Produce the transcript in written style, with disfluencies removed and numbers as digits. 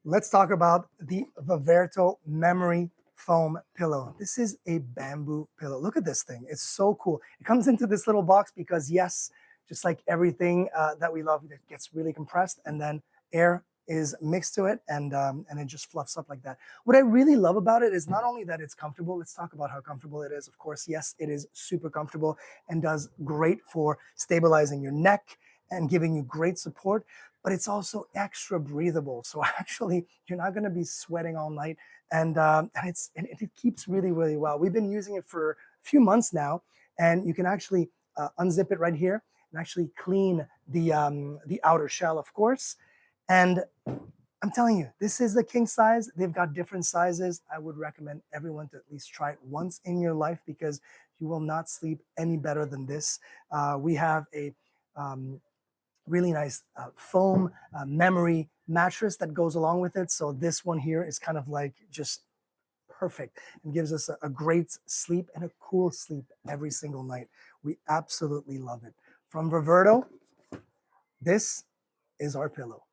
Let's talk about the Vaverto memory foam pillow. This is a bamboo pillow. Look at this thing. It's so cool. It comes into this little box because yes, just like everything that we love, it gets really compressed and then air is mixed to it and it just fluffs up like that. What I really love about it is not only that it's comfortable. Let's talk about how comfortable it is. Of course, yes, it is super comfortable and does great for stabilizing your neck and giving you great support, but it's also extra breathable. So actually, you're not going to be sweating all night, and it keeps really really well. We've been using it for a few months now, and you can actually unzip it right here and actually clean the outer shell, of course. And I'm telling you, this is the king size. They've got different sizes. I would recommend everyone to at least try it once in your life because you will not sleep any better than this. We have a um, really nice foam memory mattress that goes along with it. So this one here is kind of like just perfect and gives us a great sleep and a cool sleep every single night. We absolutely love it. From Vaverto, this is our pillow.